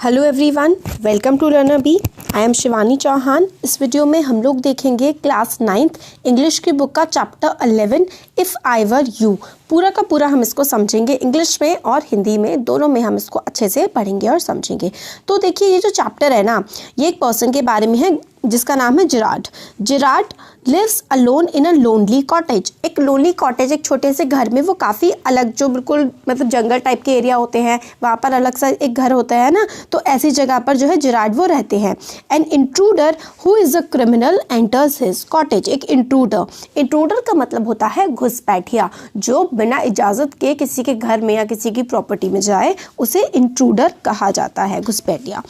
Hello everyone, welcome to learner B. I am Shivani Chauhan. इस वीडियो में हम लोग देखेंगे क्लास 9th इंग्लिश की बुक का chapter 11 if I were you. पूरा का पूरा हम इसको समझेंगे, इंग्लिश में और हिंदी में दोनों में हम इसको अच्छे से पढ़ेंगे और समझेंगे। तो देखिए, ये जो चैप्टर है ना, ये एक पर्सन के बारे में है जिसका नाम है Gerard. Gerard lives alone in a lonely cottage. एक लोनली कॉटेज, एक छोटे से घर में, वो काफ़ी अलग, जो बिल्कुल मतलब जंगल टाइप के एरिया होते हैं, वहाँ पर अलग सा एक घर होता है ना, तो ऐसी जगह पर जो है जेरार्ड वो रहते हैं। An intruder who is a criminal enters his cottage. एक इंट्रूडर, इंट्रूडर का मतलब होता है घुसपैठिया, जो बिना इजाज़त के किसी के घर में या किसी की प्रॉपर्टी में जाए, उसे इंट्रूडर कहा जाता है, घुसपैठिया।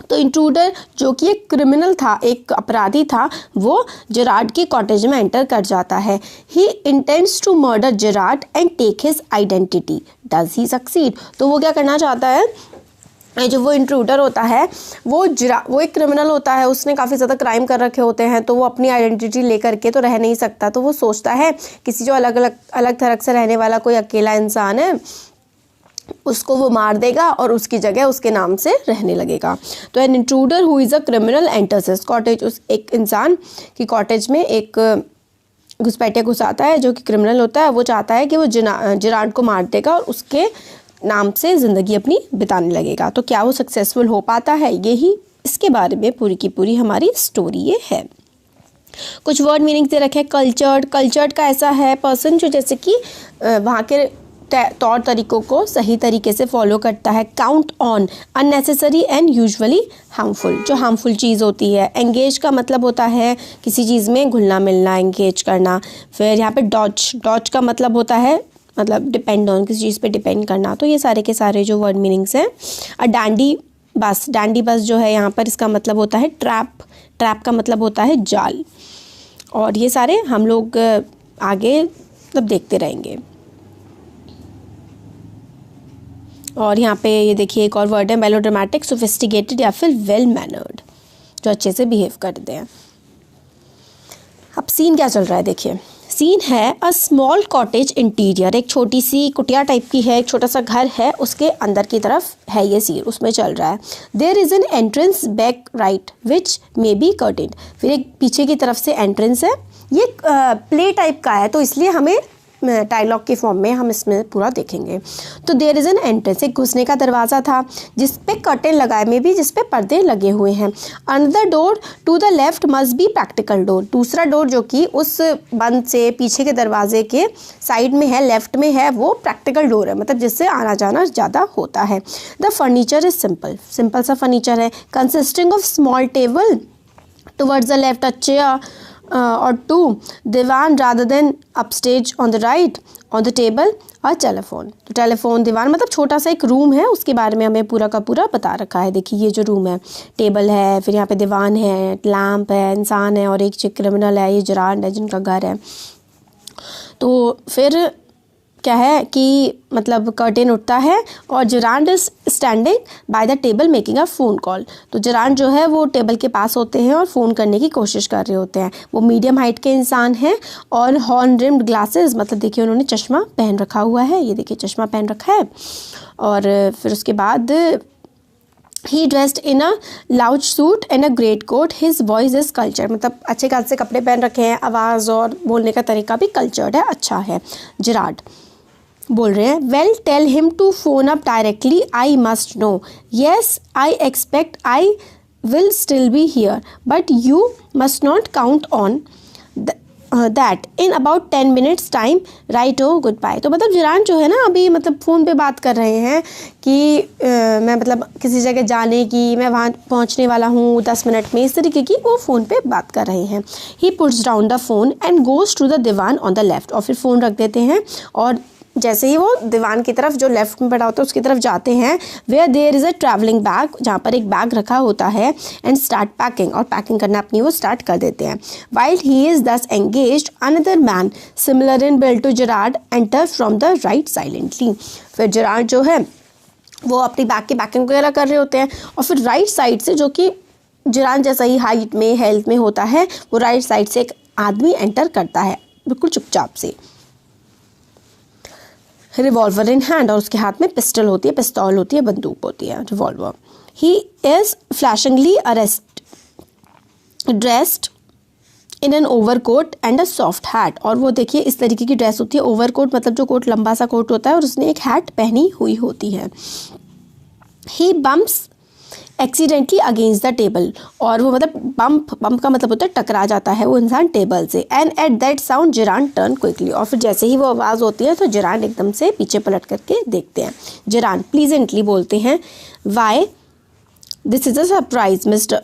तो इंट्रूडर जो कि एक क्रिमिनल था, एक अपराधी था, वो जेरार्ड की कॉटेज में एंटर कर जाता है। He intends to murder Gerard and take his identity. Does he succeed? तो वो क्या करना चाहता है, जो वो इंट्रूडर होता है वो एक क्रिमिनल होता है, उसने काफ़ी ज़्यादा क्राइम कर रखे होते हैं, तो वो अपनी आइडेंटिटी लेकर के तो रह नहीं सकता। तो वो सोचता है किसी जो अलग थलग से रहने वाला कोई अकेला इंसान है, उसको वो मार देगा और उसकी जगह उसके नाम से रहने लगेगा। तो an intruder who is a criminal enters his cottage. उस एक इंसान की कॉटेज में एक घुसपैठिया घुस आता है जो कि क्रिमिनल होता है। वो चाहता है कि वो जेरार्ड को मार देगा और उसके नाम से ज़िंदगी अपनी बिताने लगेगा। तो क्या वो सक्सेसफुल हो पाता है? यही इसके बारे में पूरी की पूरी हमारी स्टोरी ये है। कुछ वर्ड मीनिंग दे रखे हैं। कल्चर्ड, कल्चर्ड का ऐसा है पर्सन जो जैसे कि वहाँ के तौर तरीकों को सही तरीके से फॉलो करता है। Count on, unnecessary and usually harmful, जो हार्मफुल चीज़ होती है। एंगेज का मतलब होता है किसी चीज़ में घुलना मिलना, एंगेज करना। फिर यहाँ पे डॉज, डॉज का मतलब होता है मतलब डिपेंड ऑन, किसी चीज़ पे डिपेंड करना। तो ये सारे के सारे जो वर्ड मीनिंग्स हैं। डैंडी बस, डैंडी बस जो है यहाँ पर, इसका मतलब होता है ट्रैप, ट्रैप का मतलब होता है जाल। और ये सारे हम लोग आगे मतलब देखते रहेंगे। और यहाँ पे ये देखिए एक और वर्ड है मेलोड्रामेटिक, सोफिस्टिकेटेड या फिर वेल मैनर्ड, जो अच्छे से बिहेव करते हैं। अब सीन क्या चल रहा है देखिए। सीन है अ स्मॉल कॉटेज इंटीरियर, एक छोटी सी कुटिया टाइप की है, एक छोटा सा घर है, उसके अंदर की तरफ है ये सीन, उसमें चल रहा है। There is an entrance back right which may be curtained. फिर एक पीछे की तरफ से एंट्रेंस है। ये प्ले टाइप का है, तो इसलिए हमें डायलॉग के फॉर्म में हम इसमें पूरा देखेंगे। तो देयर इज़ एन एंट्रेंस, एक घुसने का दरवाज़ा था जिस पे कर्टेन लगाए में भी, जिस पे पर्दे लगे हुए हैं। Another door to the left must be practical door. दूसरा डोर जो कि उस बंद से पीछे के दरवाजे के साइड में है, लेफ्ट में है, वो प्रैक्टिकल डोर है, मतलब जिससे आना जाना ज़्यादा होता है। The furniture is simple, simple सा फर्नीचर है। Consisting of small table towards the left, a chair or two divan rather than upstage on the right, on the table और टेलीफोन। तो टेलीफोन, दीवान मतलब छोटा सा एक रूम है, उसके बारे में हमें पूरा का पूरा बता रखा है। देखिए ये जो रूम है, टेबल है, फिर यहाँ पे दीवान है, लैम्प है, इंसान है और एक क्रिमिनल है, ये जेरार्ड है जिनका घर है। तो फिर क्या है कि मतलब कर्टेन उठता है और Gerard is standing by the table making a phone call. तो जेरार्ड जो है वो टेबल के पास होते हैं और फ़ोन करने की कोशिश कर रहे होते हैं। वो मीडियम हाइट के इंसान हैं और हॉर्न रिम्ड ग्लासेस, मतलब देखिए उन्होंने चश्मा पहन रखा हुआ है, ये देखिए चश्मा पहन रखा है। और फिर उसके बाद he dressed in a lounge suit and a great coat, his voice is culture, मतलब अच्छे खासे कपड़े पहन रखे हैं, आवाज़ और बोलने का तरीका भी कल्चर्ड है, अच्छा है। जेरार्ड बोल रहे हैं, well tell him to phone up directly, I must know, yes I expect I will still be here, but you must not count on that in about 10 minutes time, right ho, good bye. तो मतलब Gerrard जो है ना, अभी मतलब phone पे बात कर रहे हैं कि मैं मतलब किसी जगह जाने की, मैं वहाँ पहुँचने वाला हूँ 10 मिनट में, इस तरीके की वो फ़ोन पे बात कर रहे हैं। He puts down the phone and goes to the divan on the left, और फिर फ़ोन रख देते हैं और जैसे ही वो दीवान की तरफ जो लेफ्ट में पड़ा होता है उसकी तरफ जाते हैं, where there is a travelling bag, जहाँ पर एक बैग रखा होता है, एंड स्टार्ट पैकिंग, और पैकिंग करना अपनी वो स्टार्ट कर देते हैं। While he is thus engaged, another man similar in build to Gerard enter from the right silently. फिर जेरार्ड जो है वो अपनी बैग की पैकिंग वगैरह कर रहे होते हैं और फिर राइट साइड से, जो कि जेरार्ड जैसा ही हाइट में हेल्थ में होता है, वो राइट साइड से एक आदमी एंटर करता है बिल्कुल चुपचाप से। रिवॉल्वर इन हैंड, और उसके हाथ में पिस्टल होती है, पिस्तौल होती है, बंदूक होती है, revolver. He is flashingly dressed in an overcoat and a soft hat, और वो देखिए इस तरीके की ड्रेस होती है, ओवरकोट मतलब जो कोट लंबा सा कोट होता है, और उसने एक हैट पहनी हुई होती है। He bumps accidentally against the table, और वो मतलब बम्प का मतलब होता है टकरा जाता है वो इंसान टेबल से। And at that sound Gerard turn quickly, और फिर जैसे ही वो आवाज़ होती है तो जिरान एकदम से पीछे पलट करके देखते हैं। जिरान प्लीजेंटली बोलते हैं, why this is a surprise mister.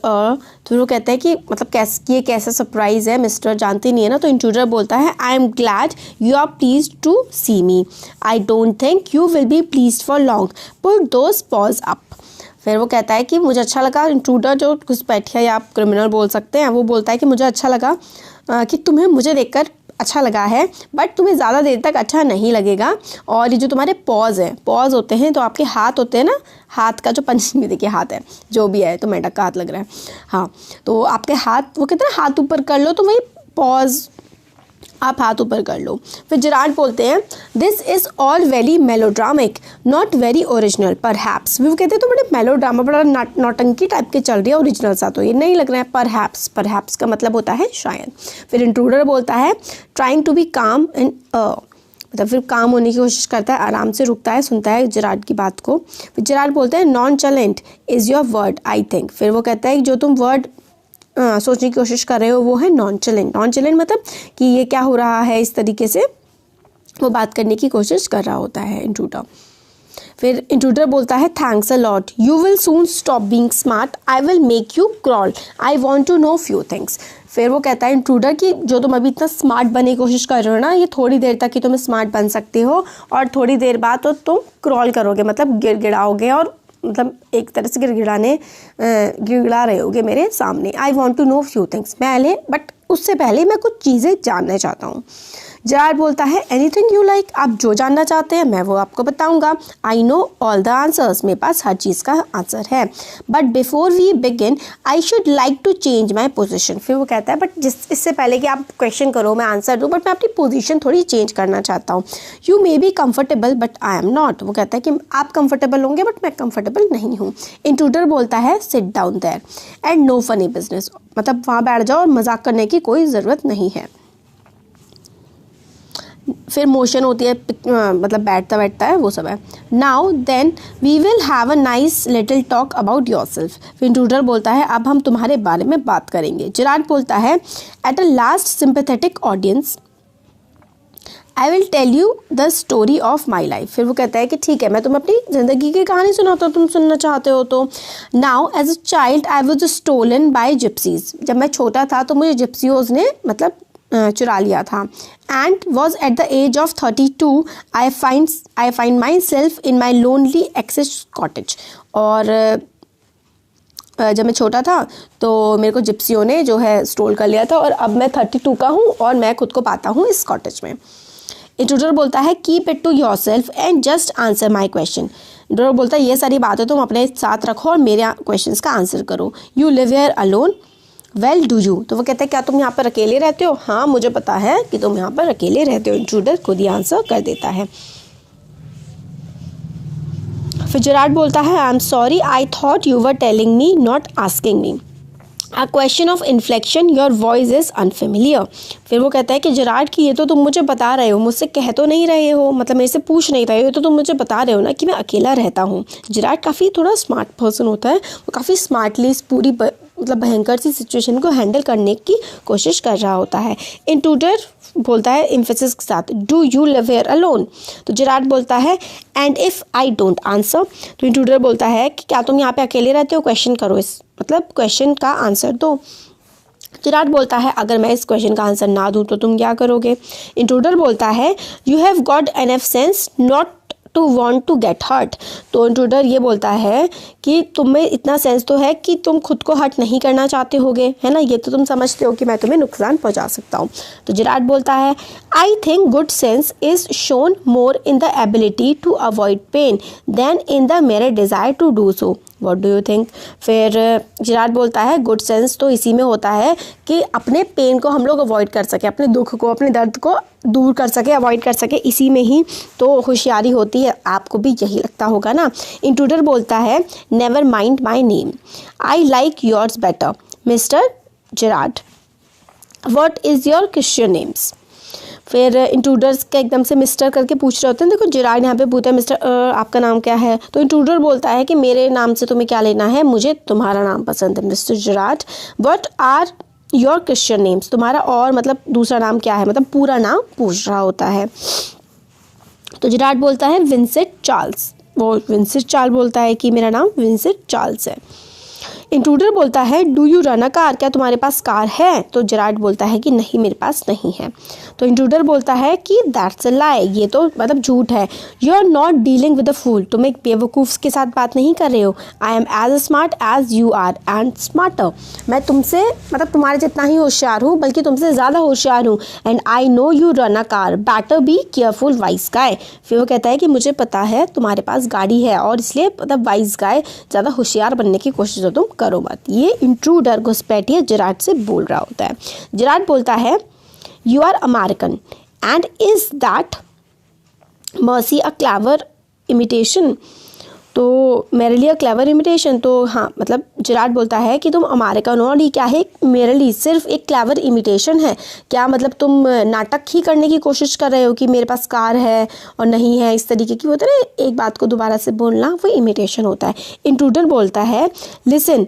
तो वो कहता है कि मतलब ये कैसा सरप्राइज है मिस्टर, जानते नहीं है ना। तो इंट्रूडर बोलता है, I am glad you are please to see me, I don't think you will be please for long, put those paws up. फिर वो कहता है कि मुझे अच्छा लगा, इंट्रूडर जो घुसपैठिया या आप क्रिमिनल बोल सकते हैं, वो बोलता है कि मुझे अच्छा लगा कि तुम्हें मुझे देखकर अच्छा लगा है, बट तुम्हें ज़्यादा देर तक अच्छा नहीं लगेगा। और ये जो तुम्हारे पॉज है, पॉज होते हैं तो आपके हाथ होते हैं ना, हाथ का जो पंच में देखिए हाथ है जो भी है, तो मेंढक का हाथ लग रहा है, हाँ, तो आपके हाथ, वो कहते हैं हाथ ऊपर कर लो, तो वही पॉज, आप हाथ ऊपर कर लो। फिर जिरान बोलते हैं, this is all very melodramatic not very original perhaps. वो कहते हैं तो बड़े मेलोड्रामा, बड़ा नौटंकी टाइप के चल रही है, ओरिजिनल सा तो ये नहीं लग रहा है। परहैप्स, परहैप्स का मतलब होता है शायद। फिर इंट्रूडर बोलता है, ट्राइंग टू बी काम एंड मतलब फिर काम होने की कोशिश करता है, आराम से रुकता है, सुनता है जिराड की बात को। फिर जिराड बोलते हैं, nonchalant is your word I think. फिर वो कहता है कि जो तुम वर्ड सोचने की कोशिश कर रहे हो वो है नॉनचलेंट। नॉनचलेंट मतलब कि ये क्या हो रहा है, इस तरीके से वो बात करने की कोशिश कर रहा होता है इंट्रूडर। फिर इंट्रूडर बोलता है, thanks a lot, you will soon stop being smart, I will make you crawl, I want to know few things. फिर वो कहता है इंट्रूडर कि जो तुम अभी इतना स्मार्ट बनने की कोशिश कर रहे हो ना, ये थोड़ी देर तक ही तुम स्मार्ट बन सकते हो, और थोड़ी देर बाद तो तुम क्रॉल करोगे, मतलब गिड़गिड़ाओगे, और मतलब एक तरह से गिड़गिड़ा रहे होगे मेरे सामने। I want to know few things, पहले बट उससे पहले मैं कुछ चीज़ें जानना चाहता हूँ। जिराड बोलता है, एनीथिंग यू लाइक, आप जो जानना चाहते हैं मैं वो आपको बताऊंगा। I know all the answers, मेरे पास हर चीज़ का आंसर है, but before we begin I should like to change my position. फिर वो कहता है, बट इससे पहले कि आप क्वेश्चन करो मैं आंसर दूँ, बट मैं अपनी पोजिशन थोड़ी चेंज करना चाहता हूँ। You may be comfortable but I am not. वो कहता है कि आप कंफर्टेबल होंगे बट मैं कंफर्टेबल नहीं हूँ। इंट्रूडर बोलता है, sit down there and no funny business, मतलब वहाँ बैठ जाओ और मजाक करने की कोई ज़रूरत नहीं है। फिर मोशन होती है, मतलब बैठता है, वो सब है। Now then we will have a nice little talk about yourself. फिर इंट्रूडर बोलता है, अब हम तुम्हारे बारे में बात करेंगे। जिराड बोलता है, at a last sympathetic audience I will tell you the story of my life. फिर वो कहता है कि ठीक है, मैं तुम्हें अपनी ज़िंदगी की कहानी सुनाता हूँ, तुम सुनना चाहते हो तो। Now as a child I was stolen by gypsies. जब मैं छोटा था तो मुझे जिप्सियोज ने मतलब चुरा लिया था। And was at the age of 32 I find myself in my lonely Essex cottage. और जब मैं छोटा था तो मेरे को जिप्सियों ने जो है स्टोल कर लिया था, और अब मैं 32 का हूँ और मैं खुद को पाता हूँ इस कॉटेज में। इंट्रूडर बोलता है, keep it to yourself and just answer my question. Intruder बोलता है, ये सारी बातें तुम अपने साथ रखो और मेरे क्वेश्चन का आंसर करो। You live here alone, well do you. तो वो कहते हैं, क्या तुम यहाँ पर अकेले रहते हो? हाँ, मुझे पता है कि तुम यहाँ पर अकेले रहते हो। इंट्रूडर खुद ही आंसर कर देता है। फिर जिराड बोलता है, I am sorry, I thought you were telling me not asking me. A question of inflection, your voice is unfamiliar. फिर वो कहता है कि जिराड कि ये तो तुम मुझे बता रहे हो, मुझसे कह तो नहीं रहे हो, मतलब मेरे से पूछ नहीं रहे हो, तो तुम मुझे बता रहे हो ना कि मैं अकेला रहता हूँ। जिराड काफ़ी थोड़ा स्मार्ट पर्सन होता है, वो काफ़ी स्मार्टली इस पूरी मतलब भयंकर सी सिचुएशन को हैंडल करने की कोशिश कर रहा होता है। इंट्रूडर बोलता है एम्फेसिस के साथ, do you live here alone. तो जिराड बोलता है, and if I don't answer. तो इंट्रूडर बोलता है कि क्या तुम यहाँ पे अकेले रहते हो? क्वेश्चन करो, इस मतलब क्वेश्चन का आंसर दो। जिराड बोलता है, अगर मैं इस क्वेश्चन का आंसर ना दूँ तो तुम क्या करोगे? इंट्रूडर बोलता है, you have got enough sense not to want to get hurt. तो इंट्रूडर ये बोलता है कि तुम्हें इतना सेंस तो है कि तुम खुद को हर्ट नहीं करना चाहते होगे, है ना, ये तो तुम समझते हो कि मैं तुम्हें नुकसान पहुंचा सकता हूँ। तो जिराड बोलता है, I think good sense is shown more in the ability to avoid pain than in the mere desire to do so. What do you think? फिर जिराड बोलता है गुड सेंस तो इसी में होता है कि अपने पेन को हम लोग अवॉइड कर सके, अपने दुख को, अपने दर्द को दूर कर सके, अवॉइड कर सके, इसी में ही तो होशियारी होती है। आपको भी यही लगता होगा ना। इंट्रूडर बोलता है never mind my name, I like yours better mister Gerard, what is your Christian names? फिर इंट्रूडर्स के एकदम से मिस्टर करके पूछ रहे होते हैं। देखो जिराड यहाँ पे पूछता है मिस्टर आपका नाम क्या है? तो इंट्रूडर बोलता है कि मेरे नाम से तुम्हें क्या लेना है, मुझे तुम्हारा नाम पसंद है mister Gerard, what are your Christian names? तुम्हारा और मतलब दूसरा नाम क्या है, मतलब पूरा नाम पूछ रहा होता है। तो जिराड बोलता है विंसेंट चार्ल्स, वो विंसेंट चार्ल्स बोलता है कि मेरा नाम विंसेंट चार्ल्स है। इंट्रूडर बोलता है do you run a car, क्या तुम्हारे पास कार है? तो जिराड बोलता है कि नहीं मेरे पास नहीं है। तो इंट्रूडर बोलता है कि दैट्स अ लाई, ये तो मतलब झूठ है। You are not dealing with a fool, तुम एक बेवकूफ़ के साथ बात नहीं कर रहे हो। I am as smart as you are and smarter, मैं तुमसे मतलब तुम्हारे जितना ही होशियार हूँ, बल्कि तुमसे ज़्यादा होशियार हूँ। And I know you run a car, better be careful wise guy. फिर वो कहता है कि मुझे पता है तुम्हारे पास गाड़ी है और इसलिए मतलब वाइज गाय, ज़्यादा होशियार बनने की कोशिश तुम करो मत। ये इंट्रूडर घुसपैठिया जिराड से बोल रहा होता है। जिराड बोलता है you are American and is that mercy a clever imitation? तो मेरे लिए क्लेवर इमिटेशन, तो हाँ मतलब जिराड बोलता है कि तुम अमेरिकन हो और ये क्या है, मेरे लिए सिर्फ एक क्लेवर इमिटेशन है क्या? मतलब तुम नाटक ही करने की कोशिश कर रहे हो कि मेरे पास कार है और नहीं है, इस तरीके की होता है ना, एक बात को दोबारा से बोलना, वो इमिटेशन होता है। इंट्रूडर बोलता है listen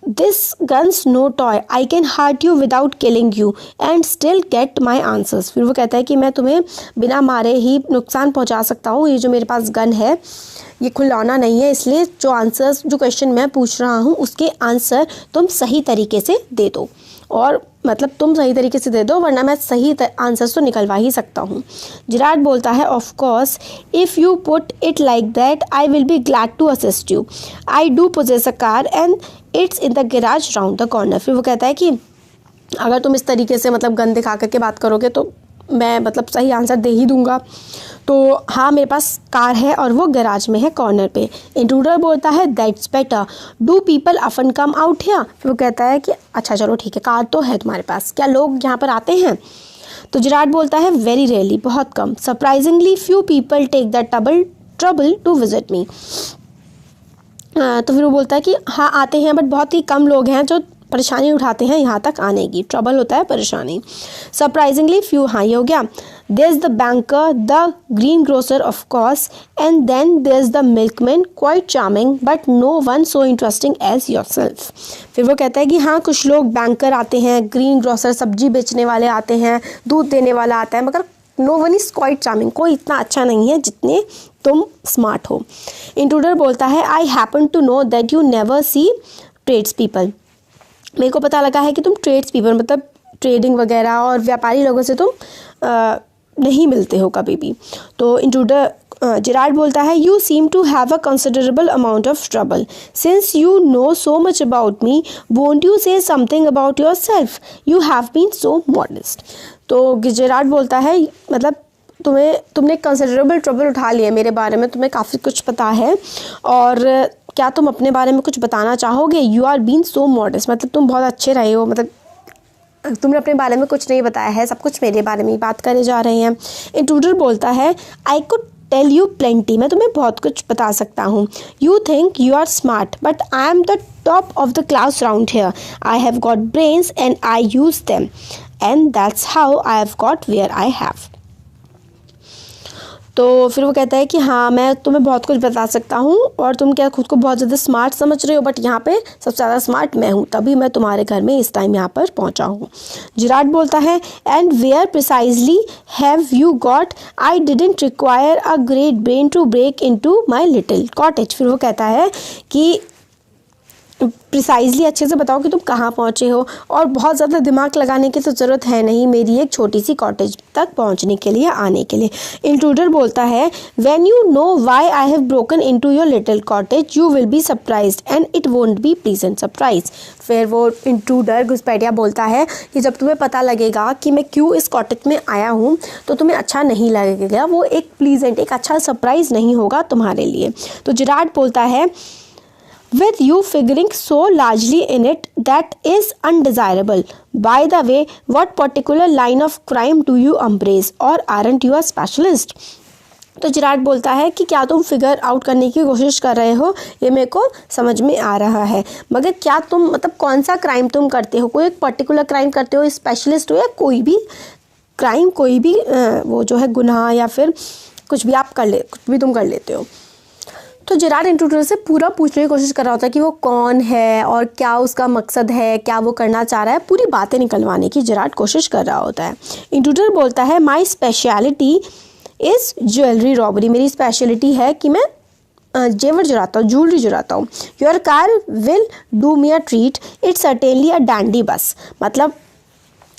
this gun's no toy, I can hurt you without killing you and still get my answers. फिर वो कहता है कि मैं तुम्हें बिना मारे ही नुकसान पहुंचा सकता हूँ, ये जो मेरे पास गन है ये खिलौना नहीं है, इसलिए जो आंसर्स, जो क्वेश्चन मैं पूछ रहा हूँ उसके आंसर तुम सही तरीके से दे दो, और मतलब तुम सही तरीके से दे दो, वरना मैं सही आंसर्स तो निकलवा ही सकता हूँ। जिराड बोलता है of course if you put it like that I will be glad to assist you, I do possess a car and it's in the garage round the corner. फिर वो कहता है कि अगर तुम इस तरीके से मतलब गन दिखा करके बात करोगे तो मैं मतलब सही आंसर दे ही दूंगा। तो हाँ मेरे पास कार है और वो गैराज में है कॉर्नर पे। इंट्रूडर बोलता है that's better, do people often come out here? फिर वो कहता है कि अच्छा चलो ठीक है, कार तो है तुम्हारे पास, क्या लोग यहाँ पर आते हैं? तो जिराड बोलता है वेरी रेयरली, बहुत कम, surprisingly few people take the trouble to visit me. तो फिर वो बोलता है कि हाँ आते हैं, बट बहुत ही कम लोग हैं जो परेशानी उठाते हैं यहाँ तक आने की। ट्रबल होता है परेशानी। सरप्राइजिंगली फ्यू, हाँ ये हो गया। There is the banker, the greengrocer of course, and then there is the milkman, quite charming but no one so interesting as yourself. फिर वो कहता है कि हाँ कुछ लोग बैंकर आते हैं, ग्रीन ग्रोसर सब्जी बेचने वाले आते हैं, दूध देने वाला आता है, मगर no one is quite charming, कोई इतना अच्छा नहीं है जितने तुम स्मार्ट हो। इंट्रूडर बोलता है I happen to know that you never see tradespeople, मेरे को पता लगा है कि तुम ट्रेड्स पीपल मतलब ट्रेडिंग वगैरह और व्यापारी लोगों से तुम नहीं मिलते हो कभी भी। तो इंट्रूडर जिराड बोलता है you seem to have a considerable amount of trouble, since you know so much about me won't you say something about yourself, you have been so modest. तो जिराड बोलता है मतलब तुमने considerable trouble उठा लिया मेरे बारे में, तुम्हें काफ़ी कुछ पता है, और क्या तुम अपने बारे में कुछ बताना चाहोगे? You are been so modest, मतलब तुम बहुत अच्छे रहे हो, मतलब तुमने अपने बारे में कुछ नहीं बताया है, सब कुछ मेरे बारे में ही बात करे जा रहे हैं। इंट्रूडर बोलता है I could tell you plenty, मैं तुम्हें बहुत कुछ बता सकता हूँ। You think you are smart but I am the top of the class round here, I have got brains and I use them and that's how I have got where I have. तो फिर वो कहता है कि हाँ मैं तुम्हें बहुत कुछ बता सकता हूँ और तुम क्या खुद को बहुत ज़्यादा स्मार्ट समझ रहे हो, बट यहाँ पे सबसे ज़्यादा स्मार्ट मैं हूँ, तभी मैं तुम्हारे घर में इस टाइम यहाँ पर पहुँचा हूँ। जिराड बोलता है and where precisely have you got, I didn't require a great brain to break into my little cottage. फिर वो कहता है कि प्रिसाइजली अच्छे से बताओ कि तुम कहाँ पहुँचे हो, और बहुत ज़्यादा दिमाग लगाने की तो ज़रूरत है नहीं मेरी एक छोटी सी कॉटेज तक पहुँचने के लिए, आने के लिए। इंट्रूडर बोलता है when you know why I have broken into your little cottage you will be surprised and it won't be pleasant surprise. फिर वो इंट्रूडर घुसपैठिया बोलता है कि जब तुम्हें पता लगेगा कि मैं क्यों इस कॉटेज में आया हूँ तो तुम्हें अच्छा नहीं लगेगा, वो एक प्लीजेंट, एक अच्छा सरप्राइज़ नहीं होगा तुम्हारे लिए। तो जिराड बोलता है with you figuring so largely in it that is undesirable. By the way, what particular line of crime do you embrace, or aren't you a specialist? तो जिराड बोलता है कि क्या तुम फिगर आउट करने की कोशिश कर रहे हो, ये मेरे को समझ में आ रहा है, मगर क्या तुम मतलब कौन सा क्राइम तुम करते हो, कोई एक पर्टिकुलर क्राइम करते हो, स्पेशलिस्ट हो, या कोई भी क्राइम, कोई भी वो जो है गुनाह या फिर कुछ भी आप कुछ भी तुम कर लेते हो। तो जिराड इंट्रूडर से पूरा पूछने की कोशिश कर रहा होता है कि वो कौन है और क्या उसका मकसद है, क्या वो करना चाह रहा है, पूरी बातें निकलवाने की जिराड कोशिश कर रहा होता है। इंट्रूडर बोलता है my speciality is jewellery robbery, मेरी स्पेशलिटी है कि मैं जेवर चुराता हूँ, ज्वेलरी चुराता हूँ। Your car will do me a treat, it's certainly a dandy बस, मतलब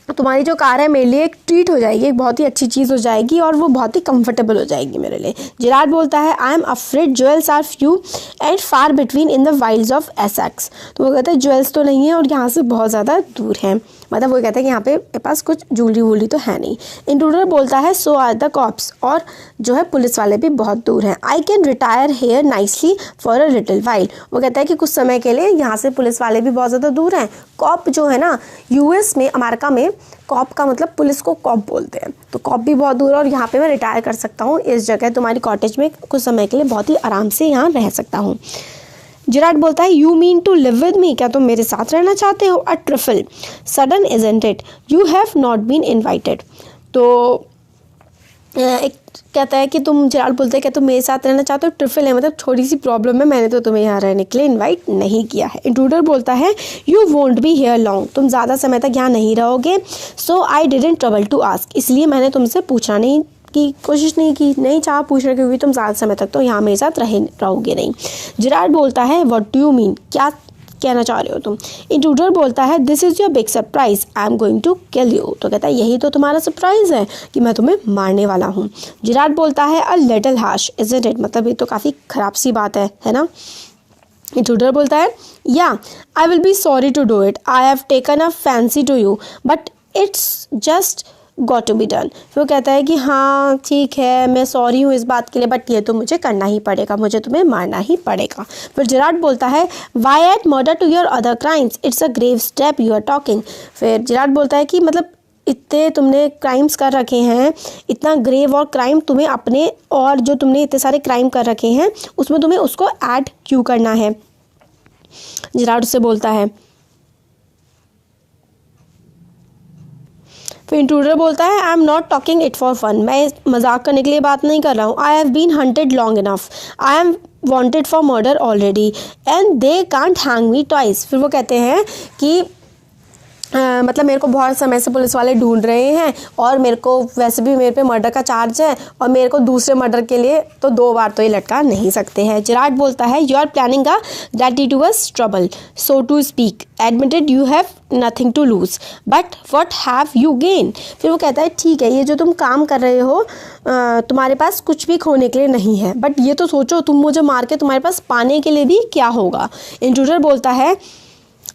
तुम्हारी जो कार है मेरे लिए एक ट्रीट हो जाएगी, एक बहुत ही अच्छी चीज़ हो जाएगी और वो बहुत ही कंफर्टेबल हो जाएगी मेरे लिए। जिराड बोलता है I am afraid jewels are few and far between in the wilds of Essex, तो वो कहता है ज्वेल्स तो नहीं है और यहाँ से बहुत ज़्यादा दूर हैं, मतलब वो कहता है कि यहाँ पे मेरे पास कुछ ज्वेलरी वूलरी तो है नहीं। इंट्रूडर बोलता है सो आर द कॉप्स, और जो है पुलिस वाले भी बहुत दूर हैं। I can retire here nicely for a little while, वो कहता है कि कुछ समय के लिए यहाँ से पुलिस वाले भी बहुत ज़्यादा दूर हैं। कॉप जो है ना, यूएस में, अमेरिका में कॉप का मतलब पुलिस को कॉप बोलते हैं, तो कॉप भी बहुत दूर है और यहाँ पे मैं रिटायर कर सकता हूँ, इस जगह तुम्हारी कॉटेज में कुछ समय के लिए बहुत ही आराम से यहाँ रह सकता हूँ। जिराड बोलता है you mean to live with me, क्या तुम मेरे साथ रहना चाहते हो? A trifle sudden isn't it, you have not been invited, तो एक कहता है कि तुम, जिराड बोलता है क्या तुम मेरे साथ रहना चाहते हो? ट्रिफल है मतलब थोड़ी सी प्रॉब्लम है, मैंने तो तुम्हें यहाँ रहने के लिए इनवाइट नहीं किया है। इंट्रूडर बोलता है you won't be here long, तुम ज़्यादा समय तक यहाँ नहीं रहोगे। So I didn't trouble to ask, इसलिए मैंने तुमसे पूछना नहीं की कोशिश नहीं की, नहीं चाहा पूछने क्योंकि तुम ज़्यादा समय तक तो यहाँ मेरे साथ रहोगे नहीं। जिराड बोलता है व्हाट डू यू मीन, क्या कहना चाह रहे हो तुम? इंट्रूडर बोलता है this is your big surprise, I am going to kill you, तो कहता है यही तो तुम्हारा सरप्राइज है कि मैं तुम्हें मारने वाला हूँ। जिराड बोलता है a little harsh isn't it, मतलब ये तो काफ़ी ख़राब सी बात है ना। इंट्रूडर बोलता है yeah I will be sorry to do it, I have taken a fancy to you but it's just got to be done, फिर वो कहता है कि हाँ ठीक है, मैं सॉरी हूँ इस बात के लिए, बट ये तो मुझे करना ही पड़ेगा, मुझे तुम्हें मारना ही पड़ेगा। फिर जिराड बोलता है why add murder to your other crimes, it's a grave step you are talking, फिर जिराड बोलता है कि मतलब इतने तुमने क्राइम्स कर रखे हैं, इतना ग्रेव और क्राइम तुम्हें अपने, और जो तुमने इतने सारे क्राइम कर रखे हैं उसमें तुम्हें उसको ऐड क्यों करना है? जिराड उससे बोलता है, फिर इंट्रूडर बोलता है I am not talking it for fun, मैं मजाक करने के लिए बात नहीं कर रहा हूँ। I have been hunted long enough, I am wanted for murder already and they can't hang me twice, फिर वो कहते हैं कि मतलब मेरे को बहुत समय से पुलिस वाले ढूंढ रहे हैं और मेरे को वैसे भी मेरे पे मर्डर का चार्ज है और मेरे को दूसरे मर्डर के लिए तो 2 बार तो ये लटका नहीं सकते हैं। जिराड बोलता है you are planning a gratuitous trouble so to speak, admitted you have nothing to lose but what have you gain, फिर वो कहता है ठीक है, ये जो तुम काम कर रहे हो तुम्हारे पास कुछ भी खोने के लिए नहीं है, बट ये तो सोचो तुम मुझे मार के तुम्हारे पास पाने के लिए भी क्या होगा। इंट्रूडर बोलता है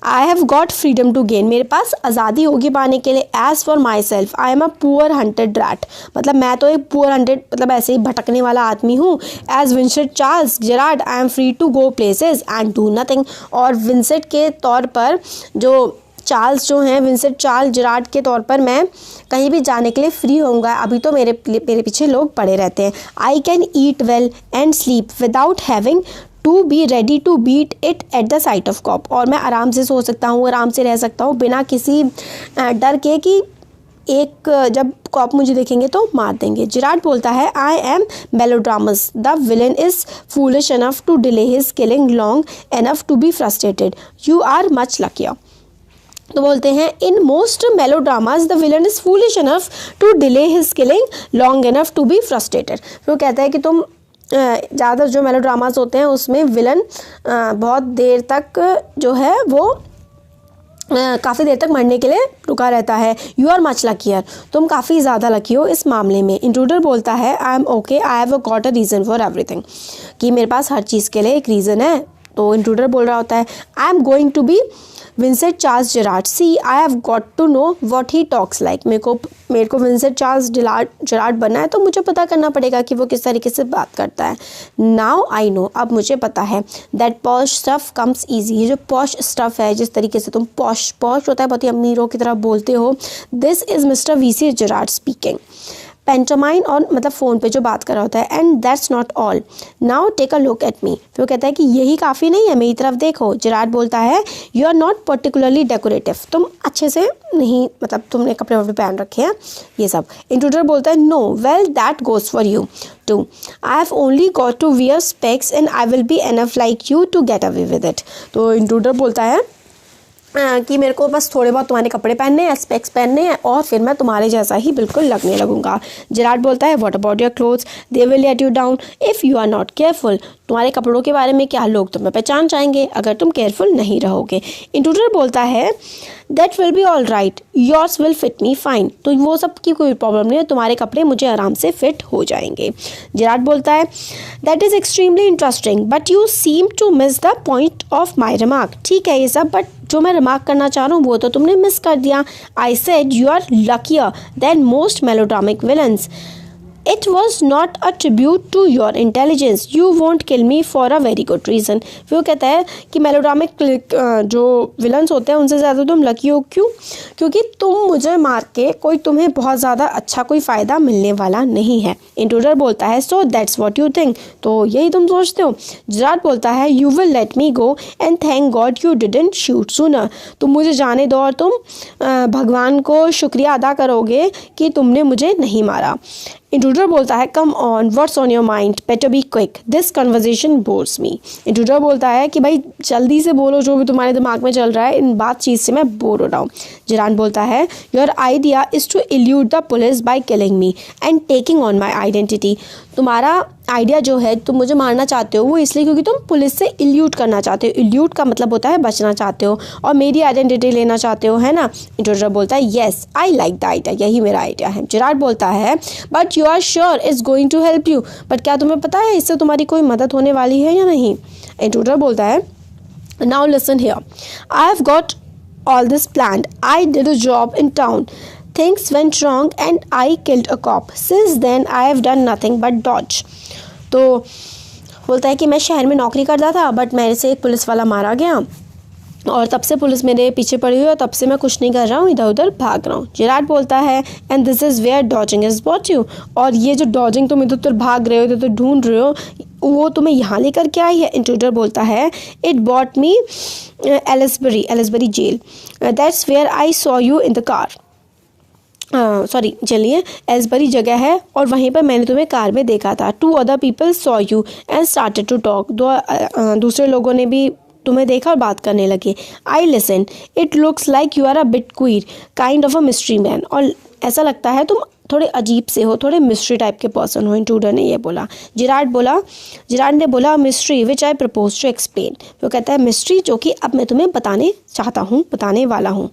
I have got freedom to gain, मेरे पास आज़ादी होगी पाने के लिए। As for myself I am a poor hunted rat, मतलब मैं तो एक पुअर हंटेड मतलब ऐसे ही भटकने वाला आदमी हूँ। As Vincent Charles Girard I am free to go places and do nothing, और विंसेंट के तौर पर जो चार्ल्स जो हैं, विंसेंट चार्ल्स जिराड के तौर पर मैं कहीं भी जाने के लिए फ्री होऊंगा, अभी तो मेरे पीछे लोग पड़े रहते हैं। I can eat well and sleep without having to be ready to beat it at the sight of cop, और मैं आराम से सो सकता हूँ, आराम से रह सकता हूँ बिना किसी डर के कि एक जब कॉप मुझे देखेंगे तो मार देंगे। जिराड बोलता है I am melodramas, the villain is foolish enough to delay his killing long enough to be frustrated, you are much luckier, तो बोलते हैं in most melodramas the villain is foolish enough to delay his killing long enough to be frustrated, फिर वो कहता है कि तुम ज़्यादातर जो मेलोड्रामास होते हैं उसमें विलन बहुत देर तक जो है वो काफ़ी देर तक मरने के लिए रुका रहता है। यू आर मच लकियर, तुम काफ़ी ज़्यादा लकी हो इस मामले में। इंट्रूडर बोलता है I M okay, I have got a reason for everything, कि मेरे पास हर चीज़ के लिए एक रीज़न है। तो इंट्रूडर बोल रहा होता है I am going to be Vincent Charles Gerard, see I have got to know what he talks like. मेरे को विंसेंट चार्ल्स जेरार्ड बनना है तो मुझे पता करना पड़ेगा कि वो किस तरीके से बात करता है। नाउ आई नो, अब मुझे पता है, that posh stuff comes easy, ये जो पॉश स्टफ है, जिस तरीके से तुम पॉश होता है बहुत ही अमीरों की तरह बोलते हो। This is mister VC Gerard speaking. Pantomime और मतलब फ़ोन पे जो बात कर रहा होता है। And that's not all, now take a look at me. फिर वो कहता है कि यही काफ़ी नहीं है, मेरी तरफ देखो। जेरार्ड बोलता है you are not particularly decorative, तुम अच्छे से नहीं, मतलब तुमने कपड़े वपड़े पहन रखे हैं ये सब। इंट्रूडर बोलता है no, well that goes for you too, I have only got to wear specs and I will be enough like you to get away with it. तो इंट्रूडर बोलता है कि मेरे को बस थोड़े बहुत तुम्हारे कपड़े पहनने हैं, स्पेक्स पहनने हैं, और फिर मैं तुम्हारे जैसा ही बिल्कुल लगने लगूंगा। जेरार्ड बोलता है what about your clothes, they will let you down if you are not careful. तुम्हारे कपड़ों के बारे में क्या लोग तुम्हें पहचान जाएंगे अगर तुम केयरफुल नहीं रहोगे। इंट्रूडर बोलता है that will be all right, yours will fit me fine. तो वो सब की कोई प्रॉब्लम नहीं है, तुम्हारे कपड़े मुझे आराम से फिट हो जाएंगे। जेरार्ड बोलता है that is extremely interesting but you seem to miss the point of my remark. ठीक है ये सब, बट जो मैं रिमार्क करना चाह रहा हूँ वो तो तुमने मिस कर दिया। I said you are luckier than most melodramatic villains, it was not a tribute to your intelligence, you won't kill me for a very good reason. फिर वो कहता है कि मेलोड्रामिक जो विलन्स होते हैं उनसे ज़्यादा तुम लकी हो, क्यों? क्योंकि तुम मुझे मार के कोई तुम्हें बहुत ज़्यादा अच्छा कोई फ़ायदा मिलने वाला नहीं है। इंट्रूडर बोलता है so that's what you think, तो यही तुम सोचते हो। जेरार्ड बोलता है you will let me go and thank God you didn't shoot sooner, तुम मुझे जाने दो और तुम भगवान को शुक्रिया अदा करोगे कि तुमने मुझे नहीं मारा। इंट्रूडर बोलता है come on, what's on your mind, better be quick, this conversation bores me. Intruder बोलता है कि भाई जल्दी से बोलो जो भी तुम्हारे दिमाग में चल रहा है, इन बातचीत से मैं बोर हो रहा हूँ। जेरार्ड बोलता है your idea is to elude the police by killing me and taking on my identity. तुम्हारा आइडिया जो है, तुम मुझे मारना चाहते हो वो इसलिए क्योंकि तुम पुलिस से इल्यूट करना चाहते हो। इल्यूट का मतलब होता है बचना चाहते हो, और मेरी आइडेंटिटी लेना चाहते हो, है ना। इंट्रूडर बोलता है yes I like the idea, यही मेरा आइडिया है। जेरार्ड बोलता है but you are sure it's going to help you, but क्या तुम्हें पता है इससे तुम्हारी कोई मदद होने वाली है या नहीं। इंट्रूडर बोलता है now listen here, I have got all this planned. I did a job in town. Things went wrong and I killed a cop. Since then I have done nothing but dodge. तो बोलता है कि मैं शहर में नौकरी करता था, बट मेरे से एक पुलिस वाला मारा गया और तब से पुलिस मेरे पीछे पड़ी हुई है, तब से मैं कुछ नहीं कर रहा हूँ, इधर उधर भाग रहा हूँ। जेरार्ड बोलता है and this is where dodging is bought you, और ये जो डॉजिंग तुम इधर उधर भाग रहे हो, इधर उधर ढूंढ रहे हो, वो तुम्हें यहाँ लेकर के आई है। इंट्रूडर बोलता है it bought me Aylesbury jail, that's where I saw you in the car. Sorry, चलिए एलिसबरी जगह है और वहीं पर मैंने तुम्हें कार में देखा था। 2 other people saw you and started to talk. दूसरे लोगों ने भी तुम्हें देखा और बात करने लगे। I listen, it looks like you are a bit queer, kind of a mystery man, और ऐसा लगता है तुम थोड़े अजीब से हो, थोड़े मिस्ट्री टाइप के पर्सन हो। इंट्रूडर ने ये बोला। जेरार्ड ने बोला mystery which I propose to explain. वो कहता है मिस्ट्री जो कि अब मैं तुम्हें बताने वाला हूँ।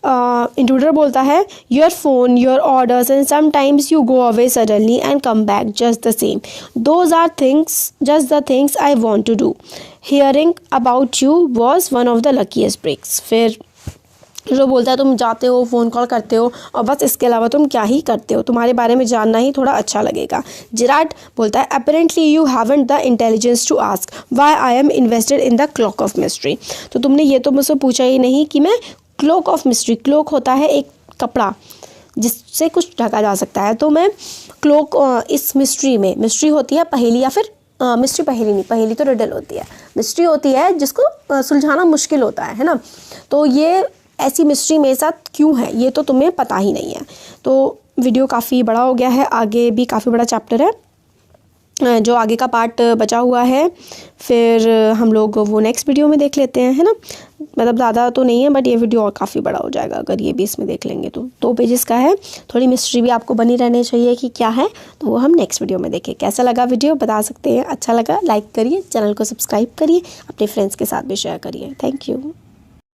इंट्रूडर बोलता है your phone, your orders and sometimes you go away suddenly and come back just the same, those are things just the things I want to do, hearing about you was one of the luckiest breaks. फिर जो बोलता है तुम जाते हो, phone call करते हो, और बस इसके अलावा तुम क्या ही करते हो, तुम्हारे बारे में जानना ही थोड़ा अच्छा लगेगा। जेरार्ड बोलता है apparently you haven't the intelligence to ask why I am invested in the cloak of mystery. तो तुमने ये तो मुझसे पूछा ही नहीं कि मैं क्लोक ऑफ मिस्ट्री, क्लोक होता है एक कपड़ा जिससे कुछ ढका जा सकता है, तो मैं क्लोक इस मिस्ट्री में, मिस्ट्री होती है पहेली, या फिर मिस्ट्री पहेली नहीं, पहेली तो रिडल होती है, मिस्ट्री होती है जिसको सुलझाना मुश्किल होता है ना। तो ये ऐसी मिस्ट्री मेरे साथ क्यों है ये तो तुम्हें पता ही नहीं है। तो वीडियो काफ़ी बड़ा हो गया है, आगे भी काफ़ी बड़ा चैप्टर है, जो आगे का पार्ट बचा हुआ है फिर हम लोग वो नेक्स्ट वीडियो में देख लेते हैं, है ना। मतलब ज़्यादा तो नहीं है, बट ये वीडियो और काफ़ी बड़ा हो जाएगा अगर ये भी इसमें देख लेंगे तो। 2 पेजेस का है, थोड़ी मिस्ट्री भी आपको बनी रहनी चाहिए कि क्या है, तो वो हम नेक्स्ट वीडियो में देखें। कैसा लगा वीडियो बता सकते हैं, अच्छा लगा लाइक करिए, चैनल को सब्सक्राइब करिए, अपने फ्रेंड्स के साथ भी शेयर करिए। Thank you.